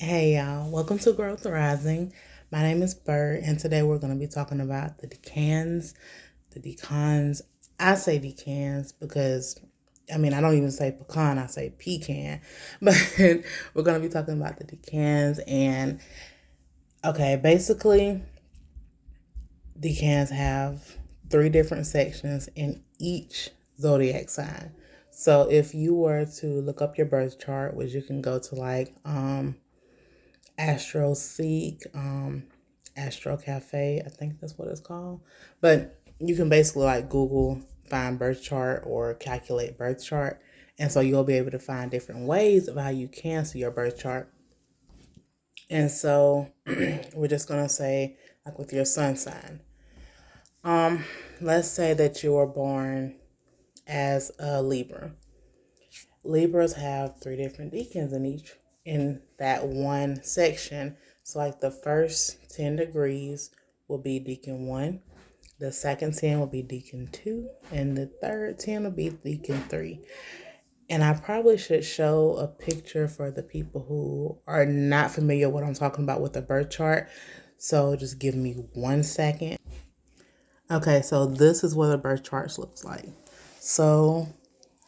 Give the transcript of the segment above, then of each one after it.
Hey y'all, welcome to Growth Rising. My name is Bert, and today we're going to be talking about the decans, the decans. I say decans because, I don't even say pecan, I say pecan. But we're going to be talking about the decans. And, okay, basically, decans have three different sections in each zodiac sign. So if you were to look up your birth chart, which you can go to Astro Seek, Astro Cafe, I think that's what it's called. But you can basically Google find birth chart or calculate birth chart. And so you'll be able to find different ways of how you can see your birth chart. And so we're just gonna say with your sun sign. Let's say that you were born as a Libra. Libras have three different decans in that one section. So the first 10 degrees will be decan 1, the second 10 will be decan 2, and the third 10 will be decan 3. And I probably should show a picture for the people who are not familiar with what I'm talking about with the birth chart. So just give me 1 second. Okay, so this is what the birth chart looks like. So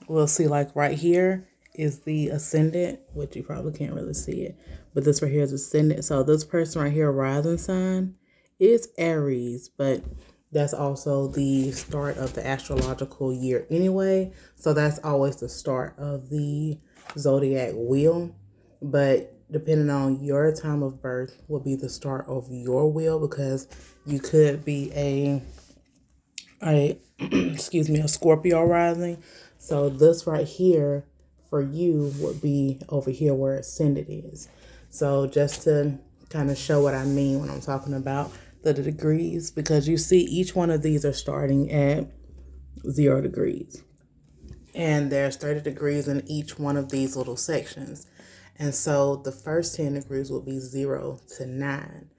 we'll see right here is the ascendant, which you probably can't really see it, but this right here is ascendant. So this person right here, rising sign, is Aries, but that's also the start of the astrological year anyway. So that's always the start of the zodiac wheel. But depending on your time of birth will be the start of your wheel, because you could be a excuse me, a Scorpio rising. So this right here for you would be over here where ascendant is. So just to kind of show what I mean when I'm talking about the degrees, because you see each one of these are starting at 0 degrees. And there's 30 degrees in each one of these little sections. And so the first 10 degrees will be 0 to 9.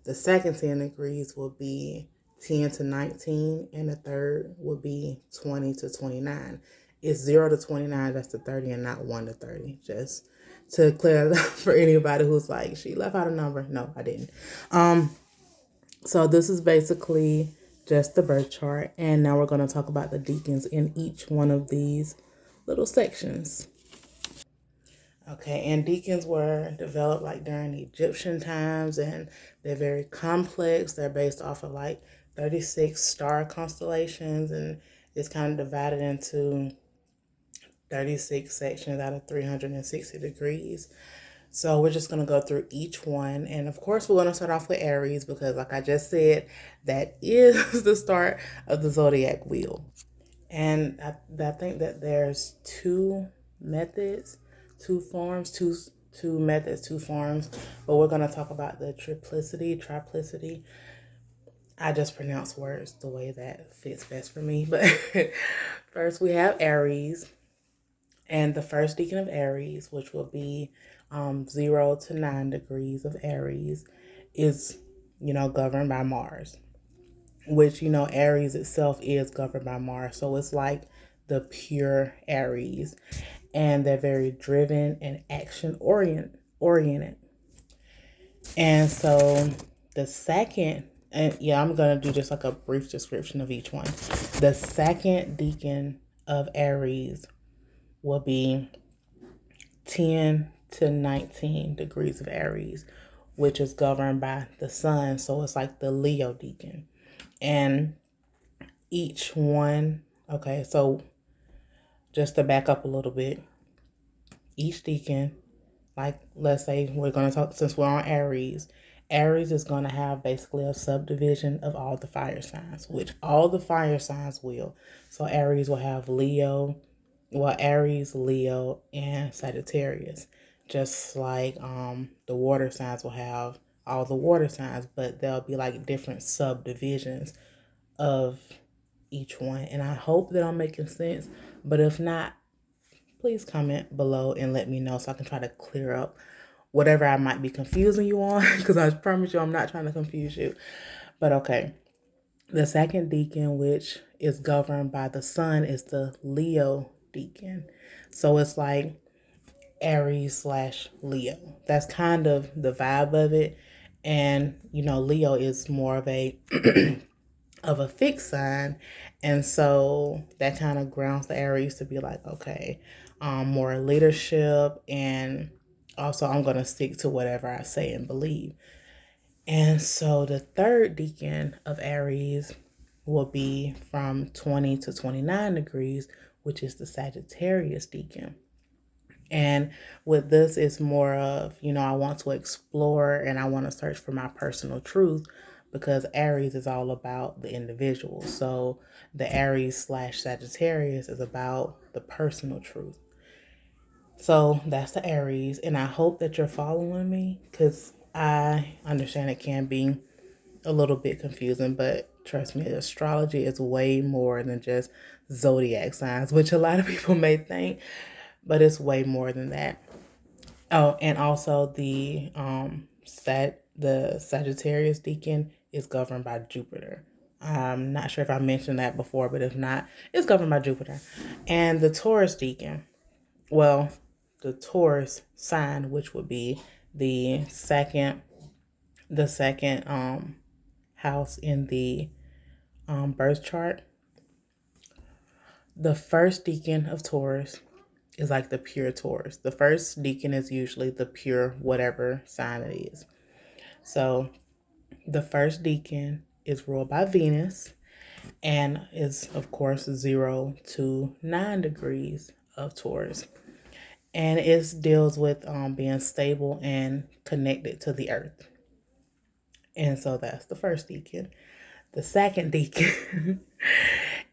The second 10 degrees will be 10 to 19, and the third will be 20 to 29. It's 0 to 29, that's the 30, and not 1 to 30. Just to clear that up for anybody who's like, she left out a number. No, I didn't. So this is basically just the birth chart, and now we're going to talk about the decans in each one of these little sections. Okay, and decans were developed during Egyptian times, and they're very complex. They're based off of 36 star constellations, and it's kind of divided into 36 sections out of 360 degrees. So we're just going to go through each one. And of course, we're going to start off with Aries because, like I just said, that is the start of the zodiac wheel. And I think that there's two methods, two forms, two methods, two forms. But we're going to talk about the triplicity. I just pronounce words the way that fits best for me. But first we have Aries. And the first decan of Aries, which will be 0 to 9 degrees of Aries, is, governed by Mars, which, Aries itself is governed by Mars. So it's the pure Aries. And they're very driven and action oriented. And so the second, and yeah, I'm going to do just a brief description of each one. The second decan of Aries will be 10 to 19 degrees of Aries, which is governed by the sun. So it's the Leo decan. And each one, okay, so just to back up a little bit, each decan, let's say we're going to talk, since we're on Aries, Aries is going to have basically a subdivision of all the fire signs, which all the fire signs will. So Aries will have Aries, Leo, and Sagittarius. Just the water signs will have all the water signs, but there'll be different subdivisions of each one. And I hope that I'm making sense, but if not, please comment below and let me know so I can try to clear up whatever I might be confusing you on, because I promise you I'm not trying to confuse you. But okay, the second decan, which is governed by the sun, is the Leo decan. So it's Aries slash Leo. That's kind of the vibe of it. And, Leo is more of a of a fixed sign. And so that kind of grounds the Aries to be like, okay, more leadership. And also, I'm going to stick to whatever I say and believe. And so the third decan of Aries will be from 20 to 29 degrees, which is the Sagittarius decan. And with this, it's more of, I want to explore and I want to search for my personal truth, because Aries is all about the individual. So the Aries slash Sagittarius is about the personal truth. So that's the Aries. And I hope that you're following me, because I understand it can be a little bit confusing, but trust me, astrology is way more than just zodiac signs, which a lot of people may think, but it's way more than that. Oh, and also the Sagittarius decan is governed by Jupiter. I'm not sure if I mentioned that before, but if not, it's governed by Jupiter. And the Taurus decan, well, the Taurus sign, which would be the second house in the birth chart. The first decan of Taurus is like the pure Taurus. The first decan is usually the pure whatever sign it is. So the first decan is ruled by Venus and is, of course, 0 to 9 degrees of Taurus. And it deals with being stable and connected to the earth. And so that's the first decan. The second decan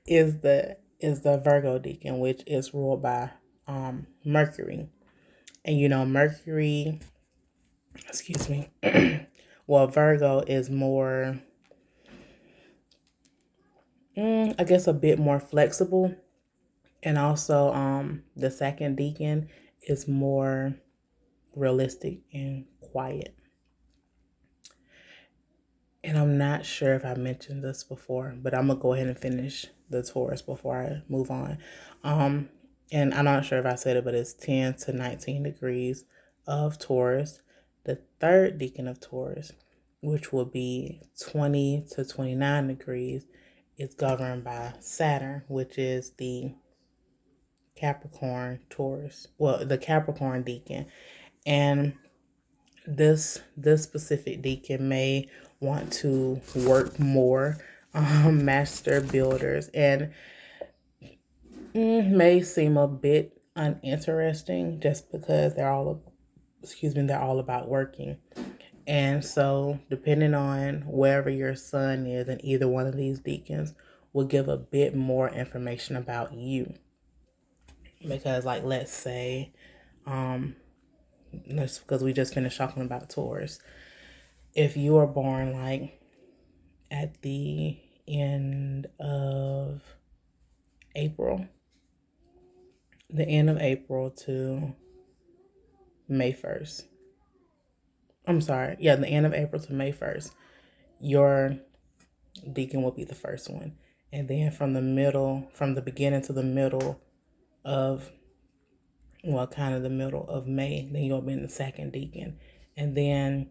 is the Virgo decan, which is ruled by Mercury. And Mercury, excuse me, well, Virgo is more, I guess, a bit more flexible. And also the second decan is more realistic and quiet. And I'm not sure if I mentioned this before, but I'm going to go ahead and finish the Taurus before I move on. And I'm not sure if I said it, but it's 10 to 19 degrees of Taurus. The third decan of Taurus, which will be 20 to 29 degrees, is governed by Saturn, which is the Capricorn Taurus. Well, the Capricorn decan. And this specific decan may want to work more, master builders, and may seem a bit uninteresting just because they're all about working. And so depending on wherever your sun is in either one of these decans will give a bit more information about you. Because like, let's say, because we just finished talking about Taurus. If you are born like at the end of April, the end of April to May 1st. I'm sorry. Yeah, the end of April to May 1st. Your decan will be the first one. And then from the beginning to the middle of, kind of the middle of May, then you'll be in the second decan. And then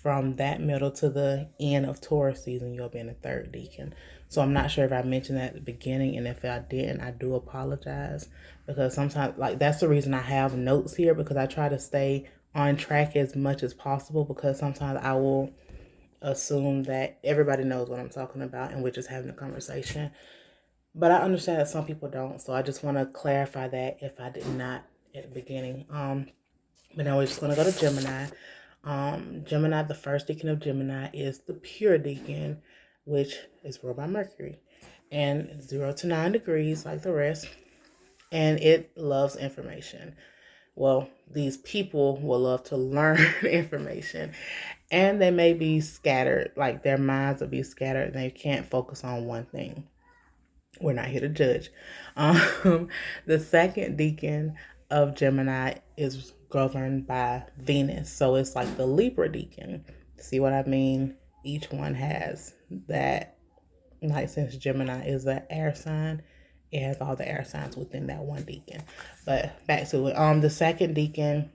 from that middle to the end of Taurus season, you'll be in the third decan. So I'm not sure if I mentioned that at the beginning, and if I didn't, I do apologize, because sometimes, like, that's the reason I have notes here, because I try to stay on track as much as possible, because sometimes I will assume that everybody knows what I'm talking about and we're just having a conversation. But I understand that some people don't, so I just want to clarify that if I did not at the beginning. But now we're just going to go to Gemini. Gemini, the first decan of Gemini is the pure decan, which is ruled by Mercury, and 0 to 9 degrees like the rest, and it loves information. Well, these people will love to learn information, and they may be scattered, like their minds will be scattered and they can't focus on one thing. We're not here to judge. The second decan of Gemini is governed by Venus. So it's like the Libra decan. See what I mean? Each one has that, like, since Gemini is an air sign, it has all the air signs within that one decan. But back to it. The second decan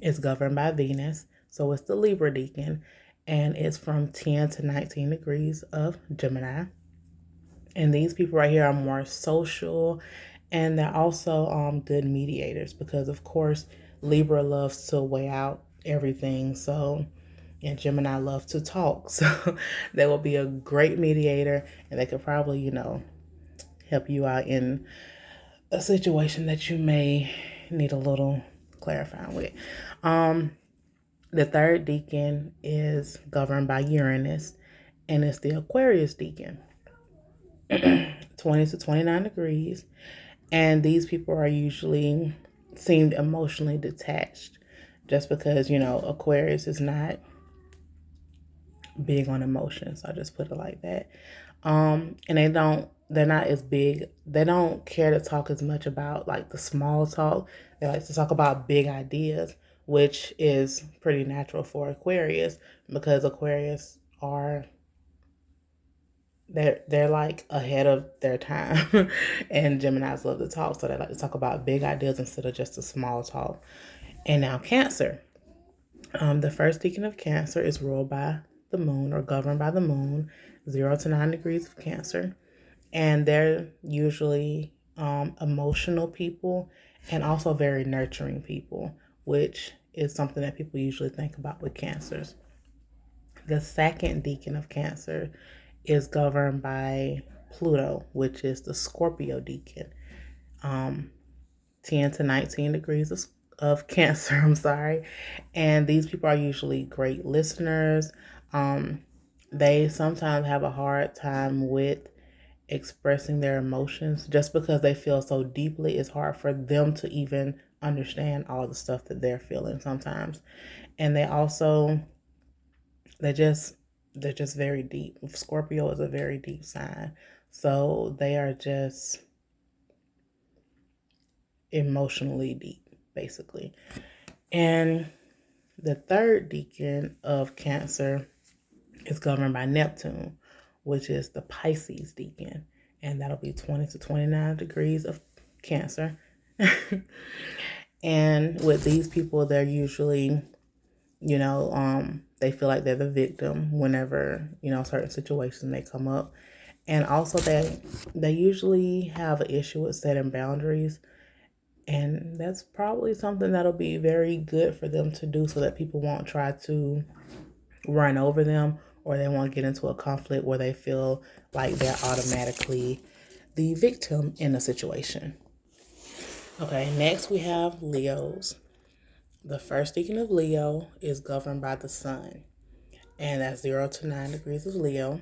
is governed by Venus. So it's the Libra decan. And it's from 10 to 19 degrees of Gemini. And these people right here are more social, and they're also good mediators because, of course, Libra loves to weigh out everything. So, and Gemini loves to talk. So they will be a great mediator, and they could probably, help you out in a situation that you may need a little clarifying with. The third decan is governed by Uranus, and it's the Aquarius decan. 20 to 29 degrees. And these people are usually seemed emotionally detached just because, Aquarius is not big on emotions. I just put it like that. And they're not as big. They don't care to talk as much about like the small talk. They like to talk about big ideas, which is pretty natural for Aquarius because Aquarius are they're like ahead of their time. And Geminis love to talk, so they like to talk about big ideas instead of just a small talk. And now Cancer. The first decan of Cancer is ruled by the moon or governed by the moon, 0 to 9 degrees of Cancer. And they're usually emotional people and also very nurturing people, which is something that people usually think about with Cancers. The second decan of Cancer is governed by Pluto, which is the Scorpio decan. 10 to 19 degrees of Cancer, I'm sorry. And these people are usually great listeners. They sometimes have a hard time with expressing their emotions just because they feel so deeply. It's hard for them to even understand all the stuff that they're feeling sometimes. And they're just very deep. Scorpio is a very deep sign. So they are just emotionally deep, basically. And the third decan of Cancer is governed by Neptune, which is the Pisces decan. And that'll be 20 to 29 degrees of Cancer. And with these people, they're usually, they feel like they're the victim whenever, certain situations may come up. And also they usually have an issue with setting boundaries. And that's probably something that'll be very good for them to do so that people won't try to run over them or they won't get into a conflict where they feel like they're automatically the victim in a situation. Okay, next we have Leos. The first decan of Leo is governed by the sun, and that's 0 to 9 degrees of Leo.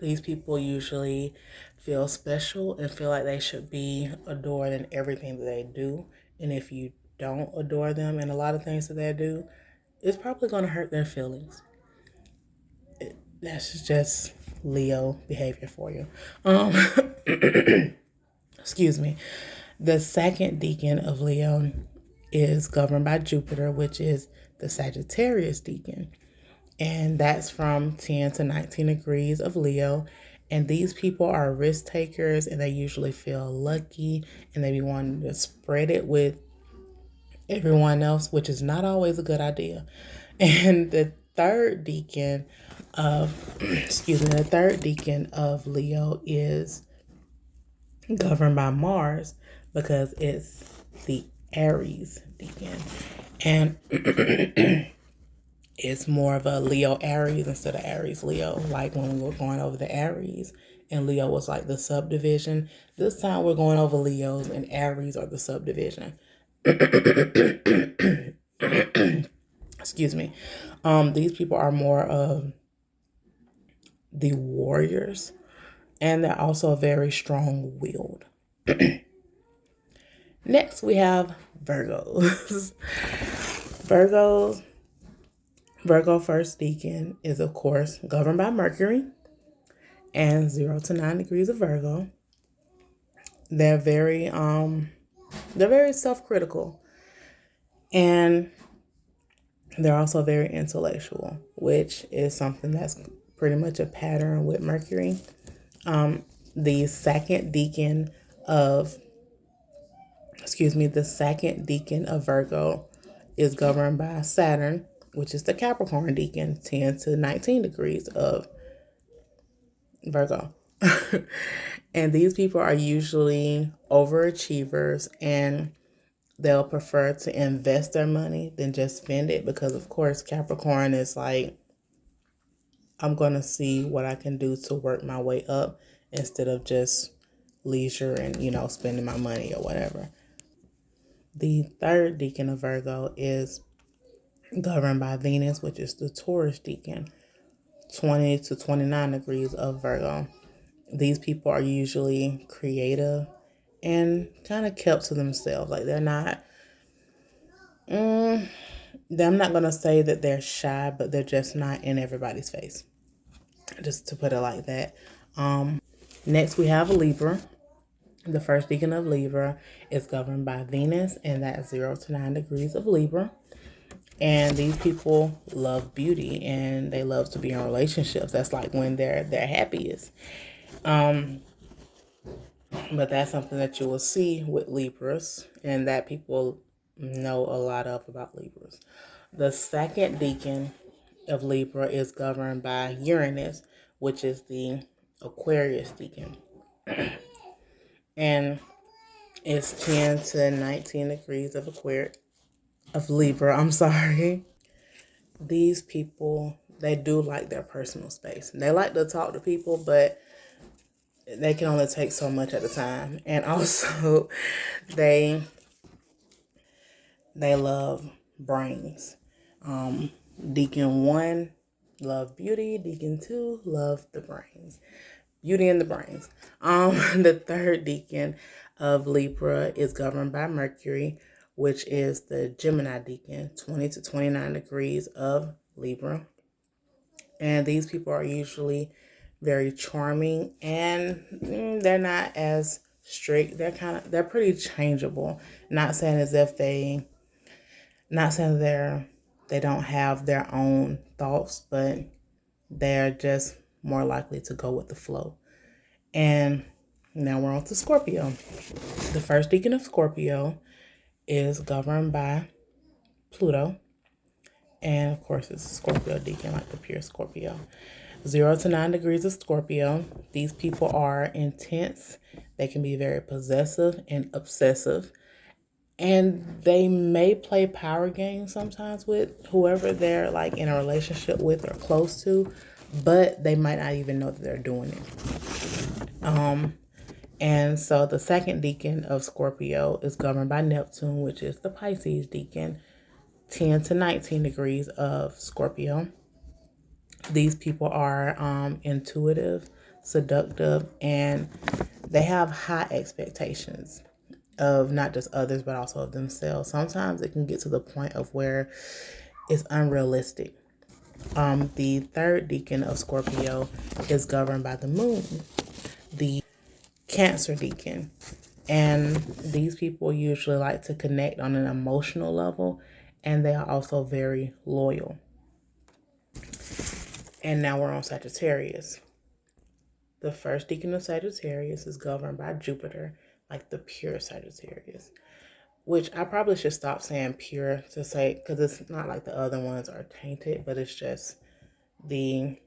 These people usually feel special and feel like they should be adored in everything that they do. And if you don't adore them in a lot of things that they do, it's probably going to hurt their feelings. That's just Leo behavior for you. Excuse me. The second decan of Leo is governed by Jupiter, which is the Sagittarius decan. And that's from 10 to 19 degrees of Leo. And these people are risk takers and they usually feel lucky and they be wanting to spread it with everyone else, which is not always a good idea. And the third decan of Leo is governed by Mars because it's the Aries decan. And it's more of a Leo Aries instead of Aries Leo. Like when we were going over the Aries and Leo was like the subdivision. This time we're going over Leos and Aries are the subdivision. Excuse me. These people are more of the warriors and they're also very strong-willed. Next we have Virgos. Virgo first decan is, of course, governed by Mercury and 0 to 9 degrees of Virgo. They're very self-critical and they're also very intellectual, which is something that's pretty much a pattern with Mercury. The second decan of, the second decan of Virgo is governed by Saturn, which is the Capricorn decan, 10 to 19 degrees of Virgo. And these people are usually overachievers, and they'll prefer to invest their money than just spend it, because of course Capricorn is like, I'm going to see what I can do to work my way up instead of just leisure and, spending my money or whatever. The third decan of Virgo is governed by Venus, which is the Taurus decan, 20 to 29 degrees of Virgo. These people are usually creative and kind of kept to themselves. Like they're not, I'm not going to say that they're shy, but they're just not in everybody's face. Just to put it like that. Next, we have Libra. The first decan of Libra is governed by Venus, and that's 0 to 9 degrees of Libra. And these people love beauty, and they love to be in relationships. That's like when they're happiest. But that's something that you will see with Libras, and that people know a lot of about Libras. The second decan of Libra is governed by Uranus, which is the Aquarius decan. And it's 10 to 19 degrees of Libra. I'm sorry. These people, they do like their personal space. They like to talk to people, but they can only take so much at a time. And also, they love brains. Decan 1, love beauty. Decan 2, love the brains. Beauty and the brains. The third decan of Libra is governed by Mercury, which is the Gemini decan, 20 to 29 degrees of Libra. And these people are usually very charming, and they're not as strict. They're pretty changeable. Not saying they don't have their own thoughts, but they're just more likely to go with the flow. And now we're on to Scorpio. The first decan of Scorpio is governed by Pluto. And of course, it's a Scorpio decan, like the pure Scorpio. 0 to 9 degrees of Scorpio. These people are intense. They can be very possessive and obsessive. And they may play power games sometimes with whoever they're like in a relationship with or close to, but they might not even know that they're doing it. And so the second decan of Scorpio is governed by Neptune, which is the Pisces decan, 10 to 19 degrees of Scorpio. These people are intuitive, seductive, and they have high expectations of not just others, but also of themselves. Sometimes it can get to the point of where it's unrealistic. The third decan of Scorpio is governed by the moon, the Cancer decan. And these people usually like to connect on an emotional level, and they are also very loyal. And now we're on Sagittarius. The first decan of Sagittarius is governed by Jupiter, like the pure Sagittarius, which I probably should stop saying pure to say, because it's not like the other ones are tainted, but it's just the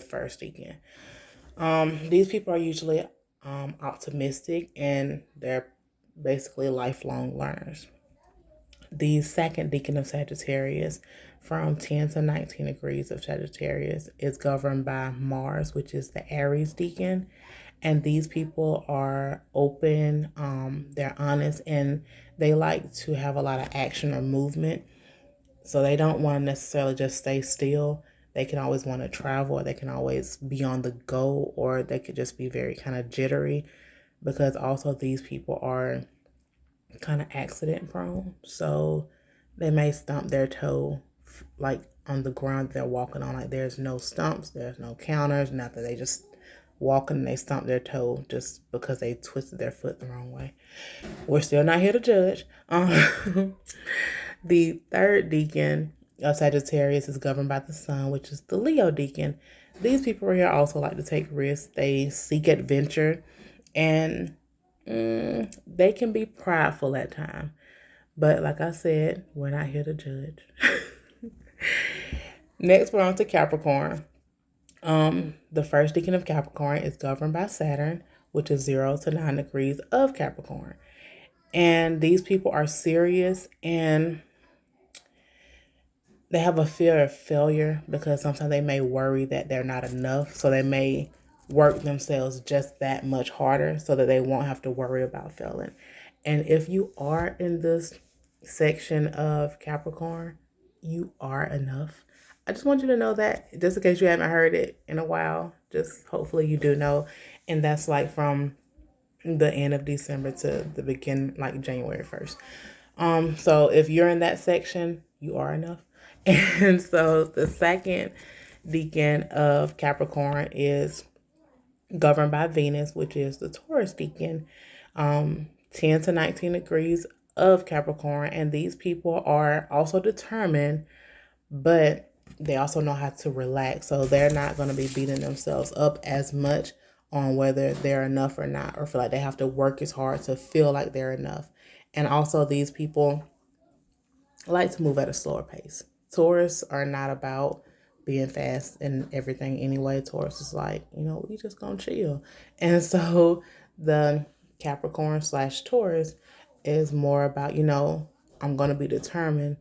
first decan. These people are usually optimistic, and they're basically lifelong learners. The second decan of Sagittarius, from 10 to 19 degrees of Sagittarius, is governed by Mars, which is the Aries decan. And these people are open, they're honest, and they like to have a lot of action or movement. So they don't want to necessarily just stay still. They can always want to travel, or they can always be on the go, or they could just be very kind of jittery, because also these people are kind of accident prone. So they may stump their toe like on the ground they're walking on. Like there's no stumps, there's no counters, nothing. They just walking and they stump their toe just because they twisted their foot the wrong way. We're still not here to judge. The third decan of Sagittarius is governed by the sun, which is the Leo decan. These people right here also like to take risks. They seek adventure, and they can be prideful at times. But like I said, we're not here to judge. Next, we're on to Capricorn. The first decan of Capricorn is governed by Saturn, which is 0 to 9 degrees of Capricorn. And these people are serious, and they have a fear of failure because sometimes they may worry that they're not enough. So they may work themselves just that much harder so that they won't have to worry about failing. And if you are in this section of Capricorn, you are enough. I just want you to know that, just in case you haven't heard it in a while, just hopefully you do know. And that's like from the end of December to the beginning, like January 1st. So if you're in that section, you are enough. And so the second decan of Capricorn is governed by Venus, which is the Taurus decan, 10 to 19 degrees of Capricorn. And these people are also determined, but they also know how to relax. So they're not going to be beating themselves up as much on whether they're enough or not, or feel like they have to work as hard to feel like they're enough. And also these people like to move at a slower pace. Taurus are not about being fast and everything anyway. Taurus is like, we just gonna chill. And so the Capricorn / Taurus is more about, I'm gonna be determined,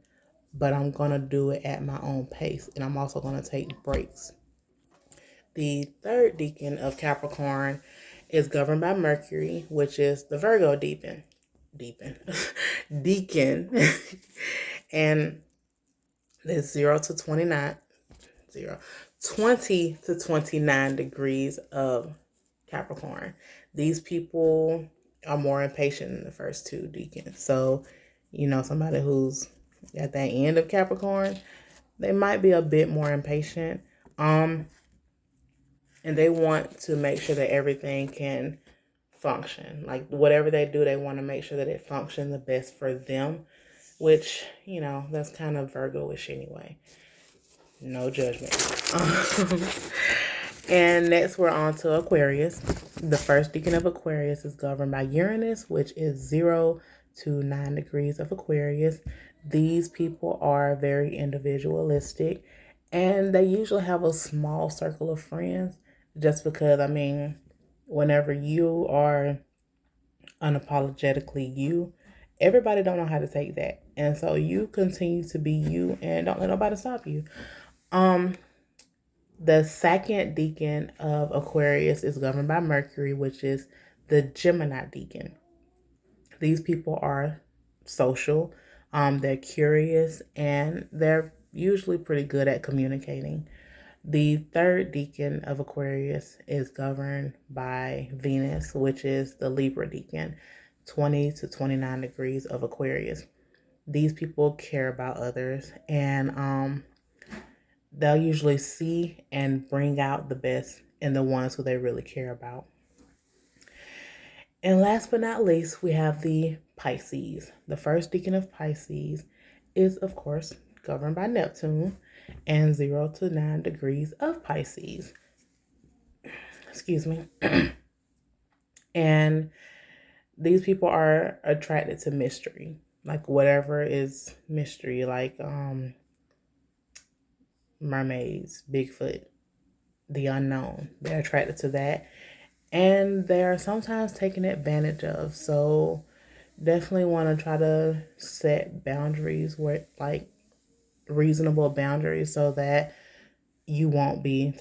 but I'm gonna do it at my own pace. And I'm also gonna take breaks. The third decan of Capricorn is governed by Mercury, which is the Virgo decan. And it's 20 to 29 degrees of Capricorn. These people are more impatient than the first two decans. So, somebody who's at that end of Capricorn, they might be a bit more impatient. And they want to make sure that everything can function. Like whatever they do, they want to make sure that it functions the best for them, which, that's kind of Virgo-ish anyway. No judgment. And next we're on to Aquarius. The first decan of Aquarius is governed by Uranus, which is 0 to 9 degrees of Aquarius. These people are very individualistic, and they usually have a small circle of friends just because, whenever you are unapologetically you, everybody don't know how to take that. And so you continue to be you and don't let nobody stop you. The second decan of Aquarius is governed by Mercury, which is the Gemini decan. These people are social, they're curious, and they're usually pretty good at communicating. The third decan of Aquarius is governed by Venus, which is the Libra decan, 20 to 29 degrees of Aquarius. These people care about others, and they'll usually see and bring out the best in the ones who they really care about. And last but not least, we have the Pisces. The first decan of Pisces is, of course, governed by Neptune, and 0 to 9 degrees of Pisces. Excuse me. And these people are attracted to mystery, like whatever is mystery, like mermaids, Bigfoot, the unknown. They're attracted to that, and they're sometimes taken advantage of. So definitely want to try to set boundaries, where like reasonable boundaries, so that you won't be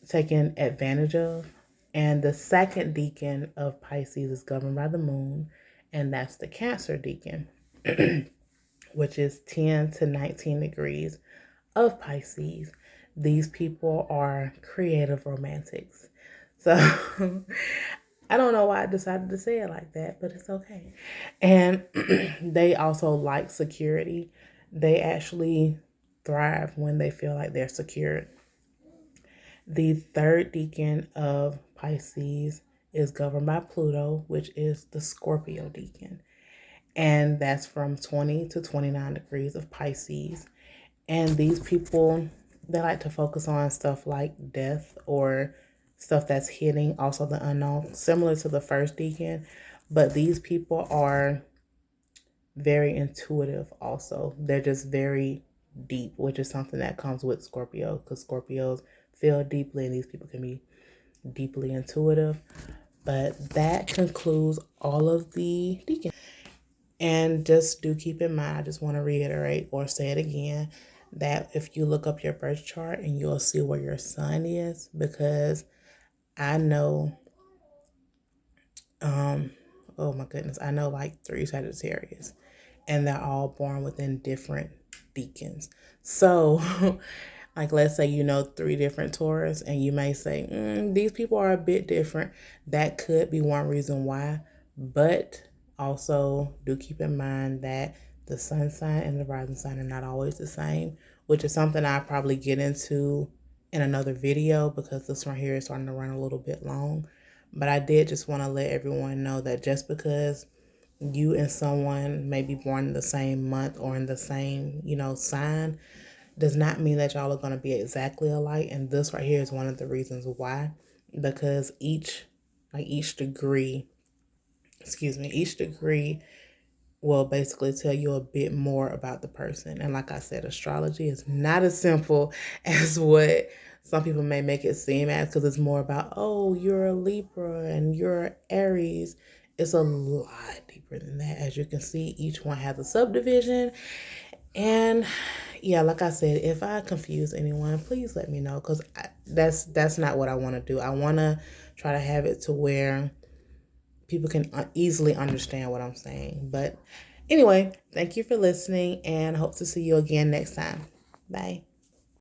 taken advantage of. And the second decan of Pisces is governed by the moon, and that's the Cancer decan, which is 10 to 19 degrees of Pisces. These people are creative romantics. So I don't know why I decided to say it like that, but it's okay. And they also like security. They actually thrive when they feel like they're secured. The third decan of Pisces is governed by Pluto, which is the Scorpio decan. And that's from 20 to 29 degrees of Pisces. And these people They like to focus on stuff like death or stuff that's hitting, also the unknown, similar to the first decan. But these people are very intuitive also. They're just very deep, which is something that comes with Scorpio, because Scorpios feel deeply and these people can be deeply intuitive. But that concludes all of the decans. And just do keep in mind, I just want to reiterate or say it again, that if you look up your birth chart and you'll see where your sun is, because I know, oh my goodness, I know like 3 Sagittarius and they're all born within different decans. So, like, let's say you know 3 different Taurus, and you may say, these people are a bit different. That could be one reason why. But also, do keep in mind that the sun sign and the rising sign are not always the same, which is something I probably get into in another video because this one here is starting to run a little bit long. But I did just want to let everyone know that just because you and someone may be born in the same month or in the same, sign, does not mean that y'all are going to be exactly alike. And this right here is one of the reasons why, because each degree, each degree will basically tell you a bit more about the person. And like I said, astrology is not as simple as what some people may make it seem as, because it's more about, oh, you're a Libra and you're Aries. It's a lot deeper than that. As you can see, each one has a subdivision. And yeah, like I said, if I confuse anyone, please let me know, because that's not what I want to do. I want to try to have it to where people can easily understand what I'm saying. But anyway, thank you for listening and hope to see you again next time. Bye.